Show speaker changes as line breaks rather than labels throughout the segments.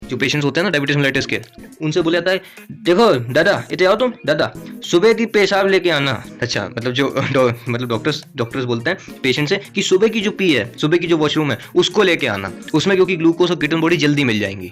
जो पेशेंट्स होते हैं ना डायबिटीज मेलाइटिस के, उनसे बोला जाता है देखो दादा इधर आओ तुम दादा, सुबह की पेशाब लेके आना। अच्छा मतलब जो मतलब डॉक्टर्स बोलते हैं पेशेंट से कि सुबह की जो पी है, सुबह की जो वॉशरूम है उसको लेके आना, उसमें क्योंकि ग्लूकोज और कीटोन बॉडी जल्दी मिल जाएंगी।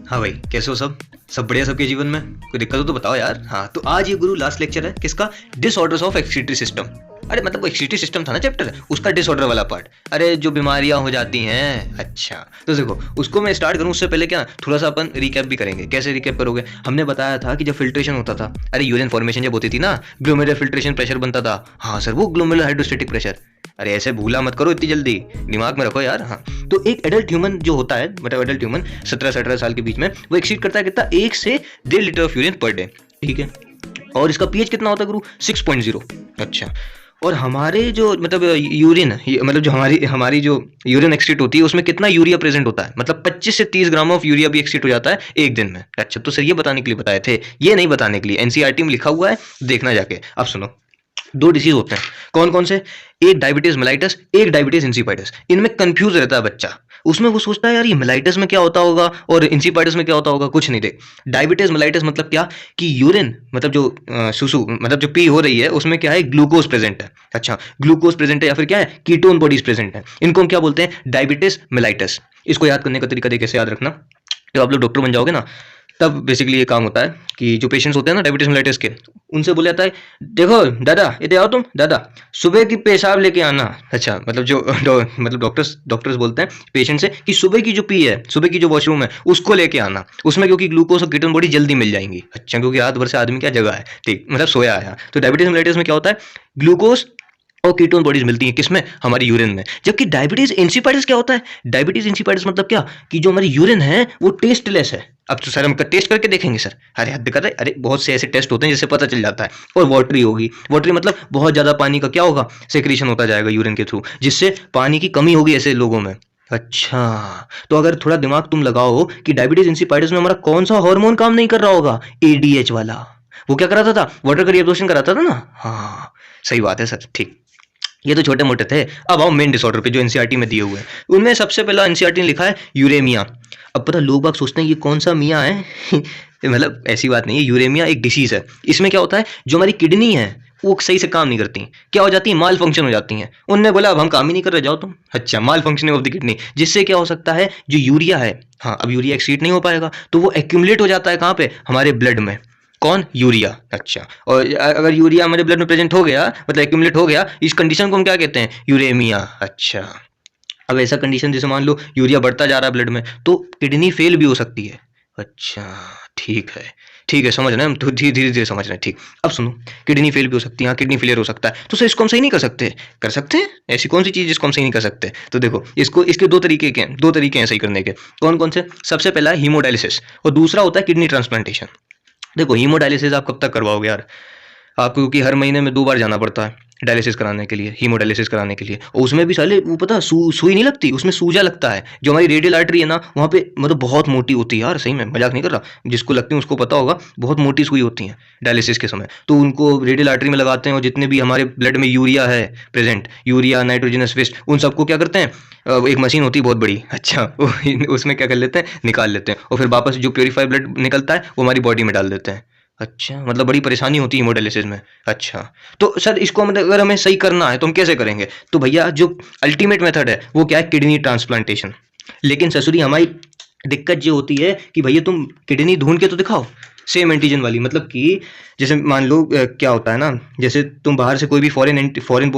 हाँ भाई, कैसे हो सब बढ़िया सबके जीवन में? कोई दिक्कत हो तो बताओ यार। हाँ तो आज ये गुरु लास्ट लेक्चर है किसका? Disorders of excretory system. अरे मतलब वो एक्सक्रीटरी सिस्टम था ना चैप्टर, उसका डिसऑर्डर वाला पार्ट। अरे जो बीमारियां हो जाती हैं। अच्छा तो देखो उसको मैं स्टार्ट करूं उससे पहले क्या थोड़ा सा अपन रिकैप भी करेंगे। कैसे रिकैप करोगे? हमने बताया था कि जब फिल्ट्रेशन होता था, अरे यूरिन फॉर्मेशन जब होती थी ना, ग्लोमेरुलर फिल्ट्रेशन प्रेशर बनता था। हाँ सर, वो ग्लोमेरुलर हाइड्रोस्टेटिक प्रेशर। अरे ऐसे भूला मत करो इतनी जल्दी, दिमाग में रखो यार। हाँ तो एक एडल्ट ह्यूमन जो होता है, मतलब एडल्ट ह्यूमन 17-18 साल के बीच में, वो एक्सीड करता है कितना? 1 से 1.5 litre of urine per day. ठीक है, और इसका पीएच कितना होता है गुरु? 6.0। अच्छा, और हमारे जो मतलब यूरिन, मतलब जो हमारी जो यूरिन एक्सक्रीट होती है उसमें कितना यूरिया प्रेजेंट होता है? मतलब 25 से 30 ग्राम ऑफ यूरिया भी एक्सक्रीट हो जाता है एक दिन में। अच्छा तो सर ये बताने के लिए बताए थे, ये नहीं बताने के लिए। एनसीईआरटी में लिखा हुआ है, देखना जाके। अब सुनो, 2 डिसीज होते हैं। कौन कौन से? एक डायबिटीज मेलाइटस, एक डायबिटीज इंसिपाइटिस। इनमें कंफ्यूज रहता है बच्चा, उसमें वो सोचता है यार ये मेलाइटस में क्या होता होगा और इंसिपाइटिस में क्या होता होगा। कुछ नहीं। देख, डायबिटीज मेलाइटस मतलब क्या कि यूरिन मतलब जो सुसु मतलब जो पी हो रही है उसमें क्या है? ग्लूकोज प्रेजेंट है। अच्छा, ग्लूकोज प्रेजेंट है या फिर क्या है? कीटोन बॉडीज प्रेजेंट है। इनको हम क्या बोलते हैं? Diabetes mellitus. इसको याद करने का तरीका देख, कैसे याद रखना, जब आप लोग डॉक्टर बन जाओगे ना तब बेसिकली ये काम होता है कि जो पेशेंट्स होते हैं ना डायबिटीज मेलाइटिस के, उनसे बोला जाता है देखो दादा इधर आओ तुम दादा, सुबह की पेशाब लेके आना। अच्छा मतलब जो मतलब डॉक्टर्स बोलते हैं पेशेंट से कि सुबह की जो पी है, सुबह की जो वॉशरूम है उसको लेके आना, उसमें क्योंकि ग्लूकोज और कीटोन बॉडी जल्दी मिल जाएंगी। अच्छा क्योंकि रात भर से आदमी क्या जगह है, ठीक मतलब सोया है। तो डायबिटीज मेलाइटिस में क्या होता है? ग्लूकोज और कीटोन बॉडीज मिलती हैं किसमें? हमारी यूरिन में। जबकि डायबिटीज इंसिपाइटिस क्या होता है? डायबिटीज इंसिपाइटिस मतलब क्या कि जो हमारी यूरिन है वो टेस्टलेस है। अब तो सर हम टेस्ट करके देखेंगे सर। अरे हद कर रहे, अरे बहुत से ऐसे टेस्ट होते हैं जिससे पता चल जाता है। और वाटरी होगी, वाटरी मतलब बहुत ज्यादा पानी का क्या होगा? सेक्रेशन होता जाएगा यूरिन के थ्रू, जिससे पानी की कमी होगी ऐसे लोगों में। अच्छा तो अगर थोड़ा दिमाग तुम लगाओ कि डायबिटीज इंसिपाइटिस में हमारा कौन सा हार्मोन काम नहीं कर रहा होगा? एडीएच वाला। वो क्या कराता था? वाटर का रिएब्जॉर्प्शन कराता था ना। हाँ सही बात है सर, ठीक। ये तो छोटे मोटे थे। अब आओ मेन डिसऑर्डर पे जो एनसीईआरटी में दिए हुए हैं। उनमें सबसे पहला एनसीईआरटी ने लिखा है यूरेमिया। अब पता लोग बाग सोचते हैं ये कौन सा मियाँ है मतलब ऐसी बात नहीं है, यूरेमिया एक डिसीज है। इसमें क्या होता है? जो हमारी किडनी है वो सही से काम नहीं करती। क्या हो जाती है? माल फंक्शन हो जाती हैं। उनने बोला अब हम काम ही नहीं कर रहे, जाओ तुम। अच्छा, माल फंक्शनिंग ऑफ द किडनी, जिससे क्या हो सकता है? जो यूरिया है, हाँ अब यूरिया एक्सीट नहीं हो पाएगा तो वो एक्यूमुलेट हो जाता है कहाँ पे? हमारे ब्लड में। कौन? यूरिया। अच्छा, और अगर यूरिया हमारे ब्लड में प्रेजेंट हो गया मतलब एक्यूमुलेट हो गया, इस कंडीशन को हम क्या कहते हैं? यूरेमिया। अच्छा, अब ऐसा कंडीशन जैसे मान लो यूरिया बढ़ता जा रहा है ब्लड में तो किडनी फेल भी हो सकती है। अच्छा ठीक है, ठीक है समझ रहे हैं हम तो, धीरे धीरे धीरे समझ रहे हैं। ठीक, अब सुनो, किडनी फेल भी हो सकती है। हाँ किडनी फेलियर हो सकता है, तो सर इसको हम सही नहीं कर सकते? कर सकते हैं। ऐसी कौन सी चीज़ जिसको हम सही नहीं कर सकते? तो देखो इसको, इसके दो तरीके हैं सही करने के। कौन कौन से? सबसे पहला है हीमोडायलिसिस और दूसरा होता है किडनी ट्रांसप्लांटेशन। देखो हीमोडायलिसिस आप कब तक करवाओगे यार? आपको क्योंकि हर महीने में 2 बार जाना पड़ता है डायलिसिस कराने के लिए, हीमोडायलिसिस कराने के लिए। और उसमें भी साले वो पता सुई नहीं लगती, उसमें सूजा लगता है। जो हमारी रेडियल आर्टरी है ना वहाँ पे मतलब बहुत मोटी होती है यार, सही में मजाक नहीं कर रहा। जिसको लगती है उसको पता होगा, बहुत मोटी सुई होती है डायलिसिस के समय। तो उनको रेडियल आर्टरी में लगाते हैं और जितने भी हमारे ब्लड में यूरिया है प्रेजेंट, यूरिया नाइट्रोजनस वेस्ट, उन सबको क्या करते हैं? एक मशीन होती है बहुत बड़ी। अच्छा उसमें क्या कर लेते हैं? निकाल लेते हैं और फिर वापस जो प्योरीफाई ब्लड निकलता है वो हमारी बॉडी में डाल देते हैं। अच्छा मतलब बड़ी परेशानी होती है हीमोडायलिसिस में। अच्छा तो सर इसको मतलब अगर हमें सही करना है तो हम कैसे करेंगे? तो भैया जो अल्टीमेट मेथड है वो क्या है? Kidney transplantation. लेकिन ससुरी हमारी दिक्कत ये होती है कि भैया तुम किडनी ढूंढ के तो दिखाओ सेम एंटीजन वाली। मतलब कि जैसे मान लो क्या होता है ना, जैसे तुम बाहर से कोई भी फॉरेन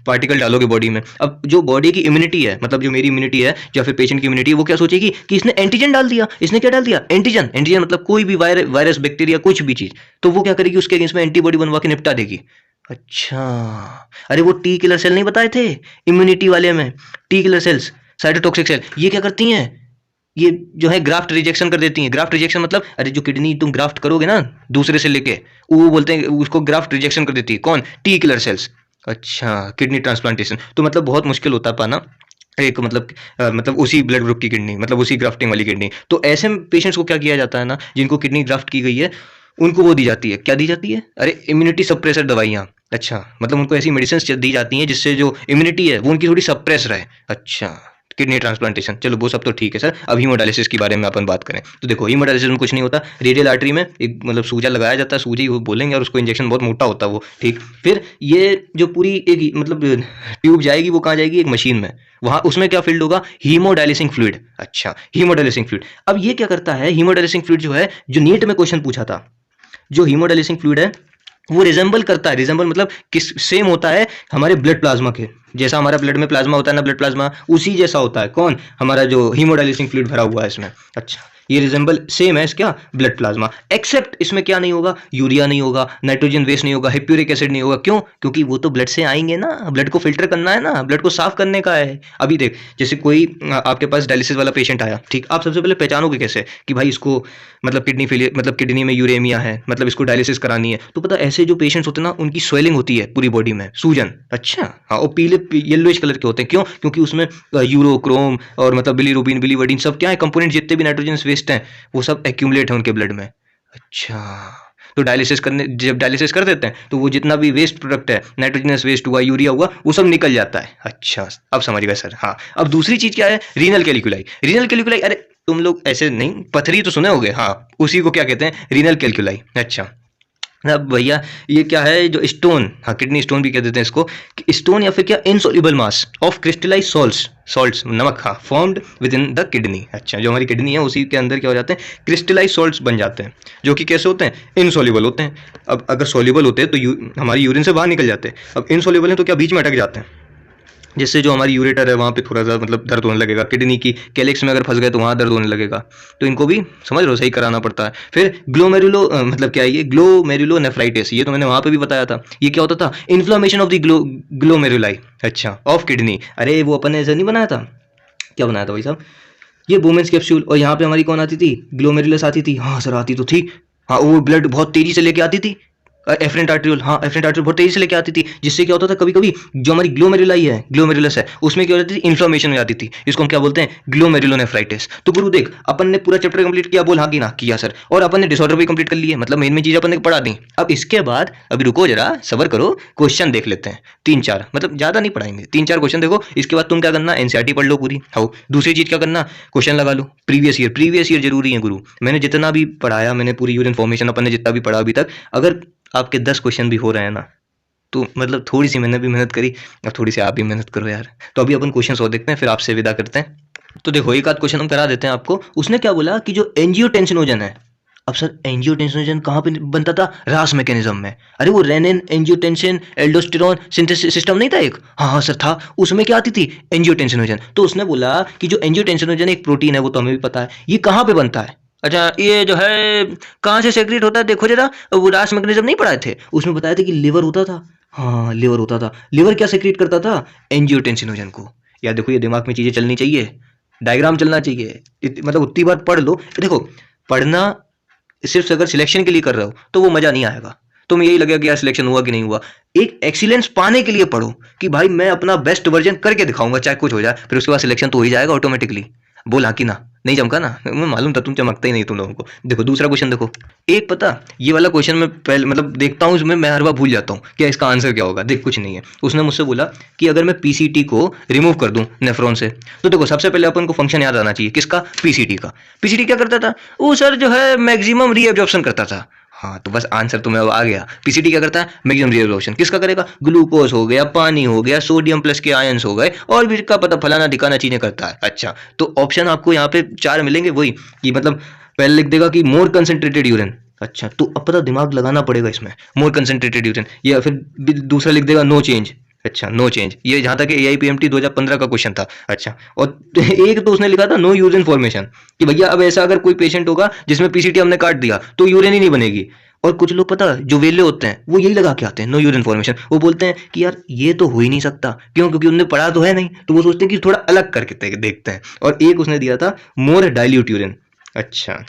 पार्टिकल डालोगे बॉडी में। अब जो बॉडी की इम्यूनिटी है, मतलब जो मेरी इम्यूनिटी है या फिर पेशेंट की इम्यूनिटी है, वो क्या सोचेगी कि इसने एंटीजन डाल दिया। इसने क्या डाल दिया? एंटीजन। एंटीजन मतलब कोई भी वायरस बैक्टीरिया कुछ भी चीज, तो वो क्या करेगी? उसके अगेंस्ट में एंटीबॉडी बनवा के निपटा देगी। अच्छा, अरे वो टी किलर सेल नहीं बताए थे इम्यूनिटी वाले में? T killer cells, cytotoxic cell, ये क्या करती हैं? ये जो है ग्राफ्ट रिजेक्शन कर देती हैं। ग्राफ्ट रिजेक्शन मतलब अरे जो किडनी तुम ग्राफ्ट करोगे ना दूसरे से लेके, वो बोलते हैं उसको ग्राफ्ट रिजेक्शन कर देती है। कौन? T killer sales. अच्छा, किडनी ट्रांसप्लांटेशन तो मतलब बहुत मुश्किल होता है पाना एक मतलब उसी ब्लड ग्रुप की किडनी, मतलब उसी ग्राफ्टिंग वाली किडनी। तो ऐसे पेशेंट्स को क्या किया जाता है ना, जिनको किडनी ग्राफ्ट की गई है, उनको वो दी जाती है, क्या दी जाती है, अरे इम्यूनिटी सप्रेसर दवाइयाँ। अच्छा, मतलब उनको ऐसी मेडिसिन दी जाती हैं जिससे जो इम्यूनिटी है वो उनकी थोड़ी सप्रेस रहे। अच्छा, किडनी ट्रांसप्लांटेशन, चलो वो सब तो ठीक है सर। अब हीमोडायलिसिस के बारे में अपन बात करें तो देखो, हीमोडायलिसिस में कुछ नहीं होता, रेडियल आर्टरी में एक मतलब सूजा लगाया जाता है, सूजी वो बोलेंगे, और उसको इंजेक्शन बहुत मोटा होता है वो, ठीक। फिर ये जो पूरी एक मतलब ट्यूब जाएगी, वो कहाँ जाएगी, एक मशीन में, वहाँ उसमें क्या फील्ड होगा, हीमोडायलिसिंग फ्लूइड। अच्छा, हीमोडायलिसिंग फ्लूइड। अब ये क्या करता है, हीमोडायलिसिंग फ्लूइड जो है, जो नीट में क्वेश्चन पूछा था, जो हीमोडायलिसिंग फ्लूइड है वो रिजेंबल करता है, रिजेंबल मतलब किस सेम होता है हमारे ब्लड प्लाज्मा के जैसा, हमारा ब्लड में प्लाज्मा होता है ना, ब्लड प्लाज्मा उसी जैसा होता है, कौन, हमारा जो हीमोडायलिसिंग फ्लूइड भरा हुआ है इसमें। अच्छा, ये रिजेंबल सेम है इसका ब्लड प्लाज्मा, एक्सेप्ट इसमें क्या नहीं होगा, यूरिया नहीं होगा, नाइट्रोजन वेस्ट नहीं होगा, हिप्यूरिक एसिड नहीं होगा। क्यों, क्योंकि वो तो ब्लड से आएंगे ना, ब्लड को फिल्टर करना है ना, ब्लड को साफ करने का है। अभी देख, जैसे कोई आपके पास डायलिसिस वाला पेशेंट आया, ठीक, आप सबसे पहले पहचानोगे कैसे कि भाई इसको मतलब किडनी फेलियर, मतलब किडनी में यूरेमिया है, मतलब इसको डायलिसिस करानी है। तो पता ऐसे जो पेशेंट्स होते हैं ना, उनकी स्वेलिंग होती है पूरी बॉडी में, सूजन। अच्छा, हाँ, और पीले येलोइश कलर के होते हैं। क्यों, क्योंकि उसमें यूरो, क्रोम और मतलब बिलीरुबिन, बिलीवर्डिन सब क्या है कंपोनेंट, जितने भी नाइट्रोजन वेस्ट हैं वो सब एक्यूमुलेट है उनके ब्लड में। अच्छा, तो डायलिसिस करने, जब डायलिसिस कर देते हैं तो वो जितना भी वेस्ट प्रोडक्ट है, नाइट्रोजनस वेस्ट हुआ, यूरिया हुआ, वो सब निकल जाता है। अच्छा, अब समझ गए सर। हाँ, अब दूसरी चीज क्या है, रीनल कैलिकुलाई। रीनल कैलिकुलाई, अरे तुम लोग ऐसे नहीं, पथरी तो सुने होगे, हाँ, उसी को क्या कहते हैं, रीनल कैलिकुलाई। अच्छा, अब भैया ये क्या है, जो स्टोन, हाँ किडनी स्टोन भी कह देते हैं इसको, स्टोन या फिर क्या, insoluble mass of crystallize salts नमक, हाँ, formed with in the kidney. अच्छा, जो हमारी किडनी है उसी के अंदर क्या हो जाते हैं, क्रिस्टलाइज सॉल्ट्स बन जाते हैं, जो कि कैसे होते हैं, इनसॉल्युबल होते हैं। अब अगर सॉल्युबल होते हैं तो हमारी यूरिन से बाहर निकल जाते हैं, अब इनसॉल्युबल है तो क्या बीच में अटक जाते हैं, जिससे जो हमारी यूरेटर है वहाँ पे थोड़ा सा मतलब दर्द होने लगेगा, किडनी की कैलिक्स में अगर फंस गए तो वहाँ दर्द होने लगेगा। तो इनको भी समझ लो सही कराना पड़ता है। फिर ग्लोमेरुलो मतलब क्या है ये, ग्लोमेरुलो नेफ्राइटिस, ये तो मैंने वहाँ पे भी बताया था। ये क्या होता था, इन्फ्लामेशन ऑफ द ग्लोमेरुलाई, अच्छा, ऑफ किडनी। अरे वो अपन ने ऐसा नहीं बनाया था, क्या बनाया था भाई साहब, ये वुमेन्स कैप्सूल, और यहाँ पे हमारी कौन आती थी, ग्लोमेरुलस आती थी। हाँ सर, आती तो थी, हाँ, वो ब्लड बहुत तेजी से लेके आती थी, एफरेंट आर्ट्रियोल, हाँ एफरेंट आर्ट्रियोल बहुत तेजी से लेके आती थी, जिससे क्या होता था, कभी कभी जो हमारी ग्लोमेरुलाई है, ग्लोमेरुलस है, उसमें क्या हो जाती थी, इन्फ्लामेशन हो जाती थी, इसको हम क्या बोलते हैं, ग्लोमेरुलोनेफ्राइटिस। तो गुरु देख, अपन ने पूरा चैप्टर कंप्लीट किया, बोल हाँ कि ना, किया सर, और अपन ने डिसऑर्डर भी कंप्लीट कर लिए, मतलब मेन मेन चीज अपन ने पढ़ा दी। अब इसके बाद अभी रुको जरा, सबर करो, क्वेश्चन देख लेते हैं 3-4, मतलब ज्यादा नहीं पढ़ाएंगे, 3-4 क्वेश्चन देखो। इसके बाद तुम क्या करना, एनसीईआरटी पढ़ लो पूरी। हाँ, दूसरी चीज क्या करना, क्वेश्चन लगा लो प्रीवियस ईयर, प्रीवियस ईयर जरूरी है गुरु। मैंने जितना भी पढ़ाया, मैंने पूरी यूरिन फॉर्मेशन अपन ने जितना भी पढ़ा अभी तक, अगर आपके 10 क्वेश्चन भी हो रहे हैं ना, तो मतलब थोड़ी सी मैंने भी मेहनत करी, और थोड़ी सी आप भी मेहनत करो यार। तो अभी अपन क्वेश्चन और देखते हैं, फिर आपसे विदा करते हैं। तो देखो, एक आध क्वेश्चन हम करा देते हैं आपको। उसने क्या बोला कि जो एंजियोटेंसिनोजन है, अब सर एंजियोटेंसिनोजन कहाँ पे बनता था, रास मैकेनिज्म में। अरे वो renin, angiotensin, aldosterone synthesis system नहीं था एक, हाँ हाँ सर था, उसमें क्या आती थी, एंजियोटेंसिनोजन। तो उसने बोला कि जो एंजियोटेंसिनोजन एक प्रोटीन है, वो तो हमें भी पता है, ये कहाँ पे बनता है। अच्छा, ये जो है कहाँ से सेक्रेट होता है, देखो जरा, वो रास मैकेनिज्म नहीं पढ़ाए थे, उसमें बताया था कि लिवर होता था। हाँ, लिवर होता था। लिवर क्या सेक्रेट करता था, एंजियोटेंसिनोजन को। यार देखो, ये दिमाग में चीजें चलनी चाहिए, डायग्राम चलना चाहिए, मतलब उतनी बार पढ़ लो। देखो, पढ़ना सिर्फ अगर सिलेक्शन के लिए कर रहे हो तो वो मजा नहीं आएगा, तुम्हें यही लगेगा कि यार सिलेक्शन हुआ कि नहीं हुआ। एक एक्सीलेंस पाने के लिए पढ़ो कि भाई मैं अपना बेस्ट वर्जन करके दिखाऊंगा, चाहे कुछ हो जाए, फिर उसके बाद सिलेक्शन तो हो ही जाएगा ऑटोमेटिकली। बोला कि ना, नहीं चमका ना, मैं मालूम था तुम चमकता ही नहीं तुम लोगों को। देखो दूसरा क्वेश्चन देखो, एक पता, ये वाला क्वेश्चन मैं पहले मतलब देखता हूँ, इसमें मैं हर बार भूल जाता हूँ क्या इसका आंसर क्या होगा। देख, कुछ नहीं है, उसने मुझसे बोला कि अगर मैं पीसीटी को रिमूव कर दूं नेफ्रॉन से, तो देखो सबसे पहले अपन को फंक्शन याद आना चाहिए, किसका, पीसीटी का। पीसीटी क्या करता था, वो सर जो है मैक्सिमम रीएब्जॉर्प्शन करता था। हाँ, तो बस आंसर तुम्हें अब आ गया, पीसीटी क्या करता है, मैक्सिमम रीएब्जॉर्प्शन किसका करेगा, ग्लूकोज हो गया, पानी हो गया, सोडियम प्लस के आयंस हो गए, और भी का पता फलाना ढिकाना चीजें करता है। अच्छा, तो ऑप्शन आपको यहाँ पे 4 मिलेंगे, वही कि मतलब पहले लिख देगा कि मोर कंसेंट्रेटेड यूरिन। अच्छा, तो अब पता दिमाग लगाना पड़ेगा इसमें, मोर कंसेंट्रेटेड यूरिन, या फिर दूसरा लिख देगा नो चेंज। अच्छा, नो चेंज, ये जहां तक एआईपीएमटी 2015 का क्वेश्चन था। अच्छा, और एक तो उसने लिखा था नो यूरिन फॉर्मेशन, कि भैया अब ऐसा अगर कोई पेशेंट होगा जिसमें पीसीटी हमने काट दिया तो यूरिन ही नहीं बनेगी। और कुछ लोग पता जो वेले होते हैं वो यही लगा के आते हैं, नो यूरिन फॉर्मेशन। वो बोलते हैं कि यार ये तो हो ही नहीं सकता, क्यों, क्योंकि उन्होंने पढ़ा तो है नहीं, तो वो सोचते हैं कि थोड़ा अलग करके देखते हैं। और एक उसने दिया था मोर डाइल्यूट यूरिन। अच्छा,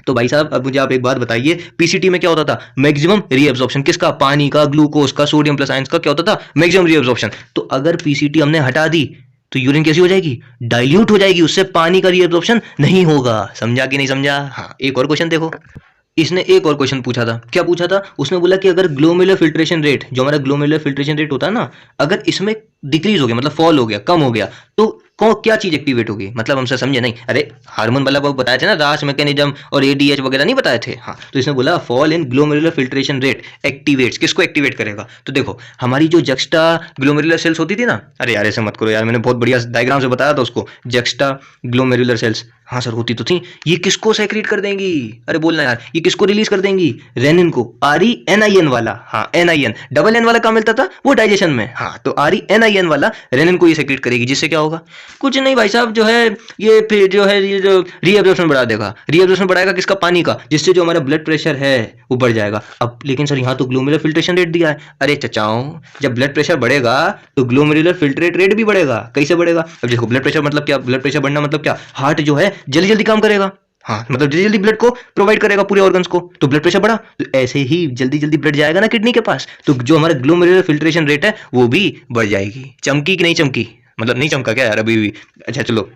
तो भाई साहब अब मुझे आप एक बात बताइए, पीसीटी में क्या होता था, मैक्सिमम रीअब्जॉर्प्शन किसका, पानी का, ग्लूकोज का, सोडियम प्लस आयंस का, क्या होता था, मैक्सिमम रीअब्जॉर्प्शन। तो अगर पीसीटी हमने हटा दी तो यूरिन कैसी हो जाएगी, डाइल्यूट हो जाएगी, उससे पानी का रीअब्जॉर्प्शन नहीं होगा। समझा कि नहीं समझा। हाँ, एक और क्वेश्चन देखो, इसने एक और क्वेश्चन पूछा था। क्या पूछा था? उसने बोला कि अगर ग्लोमेरुलर फिल्ट्रेशन रेट, जो हमारा ग्लोमेरुलर फिल्ट्रेशन रेट होता है ना, अगर इसमें डिक्रीज हो गया, मतलब फॉल हो गया, कम हो गया, तो क्या चीज एक्टिवेट होगी? मतलब हमसे समझे नहीं, अरे हार्मोन वाला वो बताए थे ना, रास मैकेनिज्म और एडीएच वगैरह नहीं बताए थे? हाँ, तो इसने बोला fall in glomerular filtration rate activates, किसको एक्टिवेट करेगा? तो देखो हमारी जो जक्स्टा ग्लोमेरुलर सेल्स होती थी ना, अरे यार ऐसे मत करो यार, मैंने बहुत बढ़िया डायग्राम से बताया था उसको, जक्स्टा ग्लोमेरुलर सेल्स, हाँ सर होती तो थी, ये किसको सेक्रेट कर देंगी? अरे बोलना यार, ये किसको रिलीज कर देंगी? रेनिन को, RENIN वाला, हाँ NIN, डबल एन वाला कहाँ मिलता था? वो डाइजेशन में, हाँ तो RENIN वाला रेनिन को ये सेक्रेट करेगी, जिससे क्या होगा? कुछ नहीं भाई साहब, जो है ये फिर जो है ये जो रीअब्जॉर्प्शन बढ़ा देगा, रीअब्जॉर्प्शन बढ़ाएगा किसका? पानी का, जिससे जो हमारा ब्लड प्रेशर है वो बढ़ जाएगा। अब लेकिन सर यहाँ तो ग्लोमेरुलर फिल्ट्रेशन रेट दिया है। अरे चचाओ, जब ब्लड प्रेशर बढ़ेगा तो ग्लोमेरुलर फिल्ट्रेट रेट भी बढ़ेगा। कैसे बढ़ेगा? अब देखो ब्लड प्रेशर मतलब क्या? ब्लड प्रेशर बढ़ना मतलब क्या? हार्ट जो है जल्दी जल्दी काम करेगा, हाँ मतलब जल्दी जल्दी ब्लड को प्रोवाइड करेगा पूरे ऑर्गन्स को, तो ब्लड प्रेशर बढ़ा तो ऐसे ही जल्दी जल्दी ब्लड जाएगा ना किडनी के पास, तो जो हमारा ग्लोमेरुलर फिल्ट्रेशन रेट है वो भी बढ़ जाएगी। चमकी कि नहीं चमकी? मतलब नहीं चमका क्या यार अभी भी? अच्छा चलो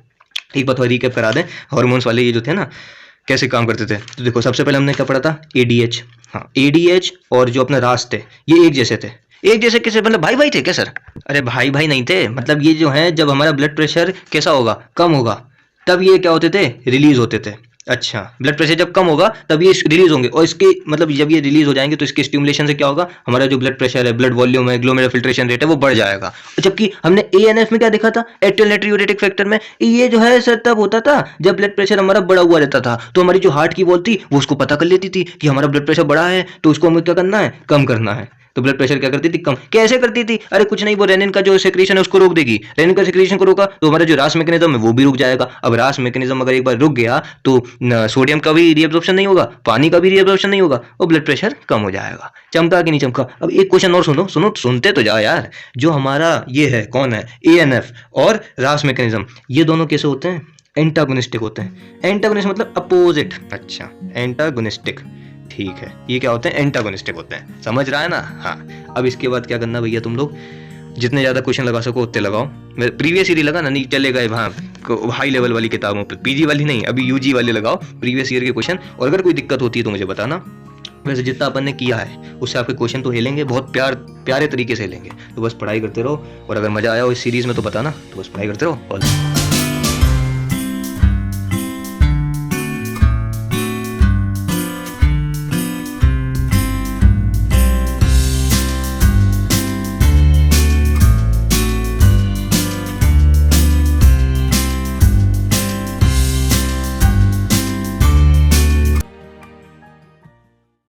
एक बात और रिकैप करा दें, हार्मोन्स वाले ये जो थे ना कैसे काम करते थे। तो देखो सबसे पहले हमने क्या पढ़ा था? ADH, हाँ ADH और जो अपने रास थे ये एक जैसे थे। एक जैसे कैसे? मतलब भाई भाई थे क्या सर? अरे भाई भाई नहीं थे, मतलब ये जो है जब हमारा ब्लड प्रेशर कैसा होगा? कम होगा, तब ये क्या होते थे? रिलीज होते थे। अच्छा, ब्लड प्रेशर जब कम होगा तब ये रिलीज होंगे, और इसके मतलब जब ये रिलीज हो जाएंगे तो इसके स्टिमुलेशन से क्या होगा? हमारा जो ब्लड प्रेशर है, ब्लड वॉल्यूम है, ग्लोमेरुलर फिल्ट्रेशन रेट है वो बढ़ जाएगा। जबकि हमने ANF में क्या देखा था? एट्रियल नाइट्रोयूरेटिक फैक्टर में, ये जो है सर तब होता था जब ब्लड प्रेशर हमारा बढ़ा हुआ रहता था, तो हमारी जो हार्ट की वॉल थी वो उसको पता कर लेती थी कि हमारा ब्लड प्रेशर बढ़ा है, तो उसको हमें क्या करना है? कम करना है। तो ब्लड प्रेशर क्या करती थी? कम। कैसे करती थी? अरे कुछ नहीं, वो रेनिन का जो सेक्रेशन है उसको रोक देगी। रेनिन का सेक्रेशन को रोका तो हमारा जो रास मैकेनिज्म है वो भी रुक जाएगा। अब रास मैकेनिज्म अगर एक बार रुक गया तो सोडियम का भी रीअब्जॉर्प्शन नहीं होगा, पानी का भी रीअब्जॉर्प्शन नहीं होगा, और ब्लड प्रेशर कम हो जाएगा। चमका कि नहीं चमका? अब एक क्वेश्चन और सुनो, सुनते तो जाओ यार। जो हमारा ये है कौन है? ANF और रास मैकेनिज्म, ये दोनों कैसे होते हैं? एंटागोनिस्टिक होते हैं। एंटागोनिस्ट मतलब अपोजिट। अच्छा, एंटागोनिस्टिक, ठीक है, ये क्या होते हैं? एंटागोनिस्टिक होते हैं। समझ रहा है ना? हाँ। अब इसके बाद क्या करना भैया, तुम लोग जितने ज्यादा क्वेश्चन लगा सको उतने लगाओ। मेरे प्रीवियस ईयर लगा ना, नहीं चलेगा वहाँ हाई लेवल वाली किताबों पे, PG वाली नहीं, अभी UG वाले लगाओ, प्रीवियस ईयर के क्वेश्चन। और अगर कोई दिक्कत होती है तो मुझे बताना। वैसे जितना अपन ने किया है उससे आपके क्वेश्चन तो हिलेंगे, बहुत प्यारे तरीके से हिलेंगे। तो बस पढ़ाई करते रहो, और अगर मजा आया हो इस सीरीज में तो बताना। तो बस पढ़ाई करते रहो।